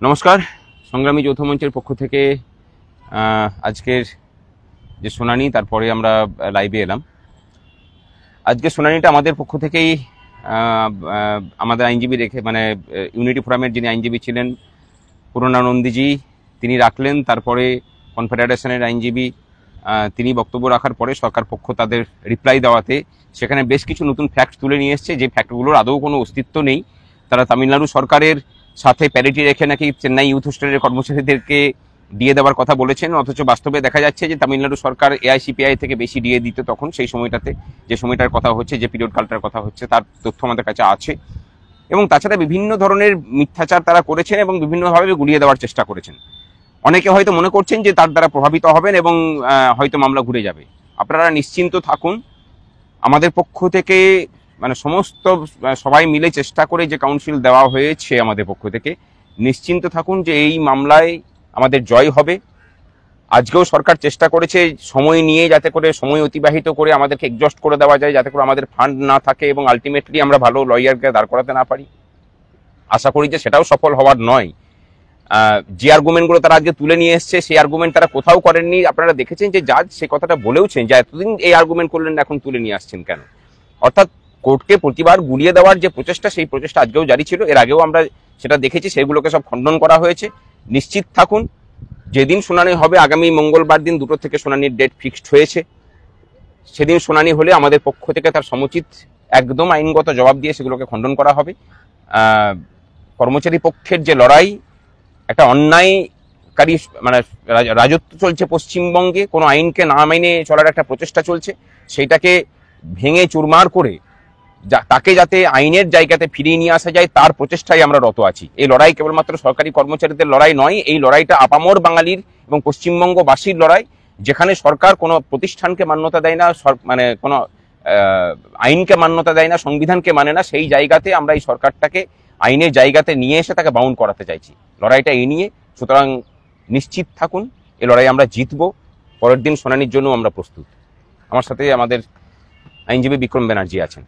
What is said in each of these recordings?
নমস্কার। সংগ্রামী যৌথ মঞ্চের পক্ষ থেকে আজকের যে শুনানি তারপরে আমরা লাইভে এলাম। আজকের শুনানিটা আমাদের পক্ষ থেকেই আমাদের আইনজীবী রেখে ইউনিটি ফোরামের যিনি আইনজীবী ছিলেন পূর্ণানন্দীজি তিনি রাখলেন। তারপরে কনফেডারেশনের আইনজীবী তিনি বক্তব্য রাখার পরে সরকার পক্ষ তাদের রিপ্লাই দেওয়াতে সেখানে বেশ কিছু নতুন ফ্যাক্ট তুলে নিয়ে এসছে, যে ফ্যাক্টগুলোর আদৌ কোনো অস্তিত্ব নেই। তারা তামিলনাড়ু সরকারের সাথে প্যারিটি রেখে নাকি চেন্নাই ইউথ হোস্টেলের কর্মচারীদেরকে দিয়ে দেওয়ার কথা বলেছেন, অথচ বাস্তবে দেখা যাচ্ছে যে তামিলনাড়ু সরকার এআইসিপিআই থেকে বেশি দিয়ে দিত তখন, সেই সময়টাতে, যে সময়টার কথা হচ্ছে, যে পিরিয়ড কালটার কথা হচ্ছে, তার তথ্য আমাদের কাছে আছে। এবং তাছাড়া বিভিন্ন ধরনের মিথ্যাচার তারা করেছেন এবং বিভিন্নভাবে গুলিয়ে দেওয়ার চেষ্টা করেছেন। অনেকে হয়তো মনে করছেন যে তার দ্বারা প্রভাবিত হবেন এবং হয়তো মামলা ঘুরে যাবে। আপনারা নিশ্চিন্ত থাকুন, আমাদের পক্ষ থেকে সমস্ত সবাই মিলে চেষ্টা করে যে কাউন্সিল দেওয়া হয়েছে আমাদের পক্ষ থেকে, নিশ্চিন্ত থাকুন যে এই মামলায় আমাদের জয় হবে। আজকেও সরকার চেষ্টা করেছে সময় নিয়ে, যাতে করে সময় অতিবাহিত করে আমাদেরকে এক্সস্ট করে দেওয়া যায়, যাতে করে আমাদের ফান্ড না থাকে এবং আলটিমেটলি আমরা ভালো লয়ারকে দাঁড় করাতে না পারি। আশা করি যে সেটাও সফল হওয়ার নয়। যে আর্গুমেন্টগুলো তারা আজকে তুলে নিয়ে এসছে সেই আর্গুমেন্ট তারা কোথাও করেননি। আপনারা দেখেছেন যে জাজ সে কথাটা বলেওছেন যে এতদিন এই আর্গুমেন্ট করলেন, এখন তুলে নিয়ে আসছেন কেন। অর্থাৎ কোর্টকে প্রতিবার গুলিয়ে দেওয়ার যে প্রচেষ্টা, সেই প্রচেষ্টা আজকেও জারি ছিল। এর আগেও আমরা সেটা দেখেছি, সেগুলোকে সব খণ্ডন করা হয়েছে। নিশ্চিত থাকুন, যেদিন শুনানি হবে আগামী মঙ্গলবার দিন 2টো থেকে শুনানির ডেট ফিক্সড হয়েছে। সেদিন শুনানি হলে আমাদের পক্ষ থেকে তার সমুচিত একদম আইনগত জবাব দিয়ে সেগুলোকে খণ্ডন করা হবে। কর্মচারী পক্ষের যে লড়াই, একটা অন্যায়কারী রাজত্ব চলছে পশ্চিমবঙ্গে, কোনো আইনকে না মেনে চলার একটা প্রচেষ্টা চলছে, সেইটাকে ভেঙে চুরমার করে তাকে যাতে আইনের জায়গাতে ফিরিয়ে নিয়ে আসা যায় তার প্রচেষ্টায় আমরা রত আছি। এই লড়াই কেবলমাত্র সরকারি কর্মচারীদের লড়াই নয়, এই লড়াইটা আপামর বাঙালির এবং পশ্চিমবঙ্গবাসীর লড়াই। যেখানে সরকার কোনো প্রতিষ্ঠানকে মান্যতা দেয় না, কোনো আইনকে মান্যতা দেয় না, সংবিধানকে মানে না, সেই জায়গাতে আমরা এই সরকারটাকে আইনের জায়গাতে নিয়ে এসে তাকে বাউন্ড করাতে চাইছি। লড়াইটা এই নিয়ে, সুতরাং নিশ্চিত থাকুন এই লড়াই আমরা জিতবো। পরের দিন শুনানির জন্য আমরা প্রস্তুত। আমার সাথে আমাদের আইনজীবী বিক্রম ব্যানার্জি আছেন।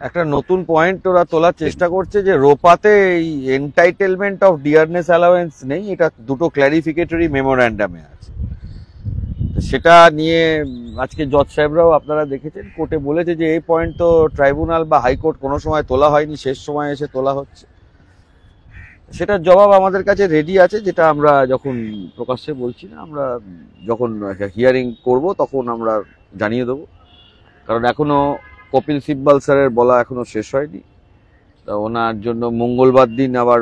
একটা নতুন পয়েন্ট ওরা তোলার চেষ্টা করছে যে রোপাতে এই এন্টাইটেলমেন্ট অফ ডিয়ারনেস অ্যালাওয়েন্স নেই, এটা দুটো ক্ল্যারিফিকেটরি মেমোরেন্ডামে আছে। সেটা নিয়ে আজকে জজ সাহেবরাও আপনারা দেখেছেন কোর্টে বলেছে যে এই পয়েন্ট তো ট্রাইব্যুনাল বা হাইকোর্ট কোনো সময় তোলা হয়নি, শেষ সময় এসে তোলা হচ্ছে। সেটার জবাব আমাদের কাছে রেডি আছে, যেটা আমরা যখন প্রকাশ্যে বলছি না, আমরা যখন হিয়ারিং করব তখন আমরা জানিয়ে দেবো। কারণ এখনো কপিল সিব্বল স্যারের বলা এখনো শেষ হয়নি, তা ওনার জন্য মঙ্গলবার দিন আবার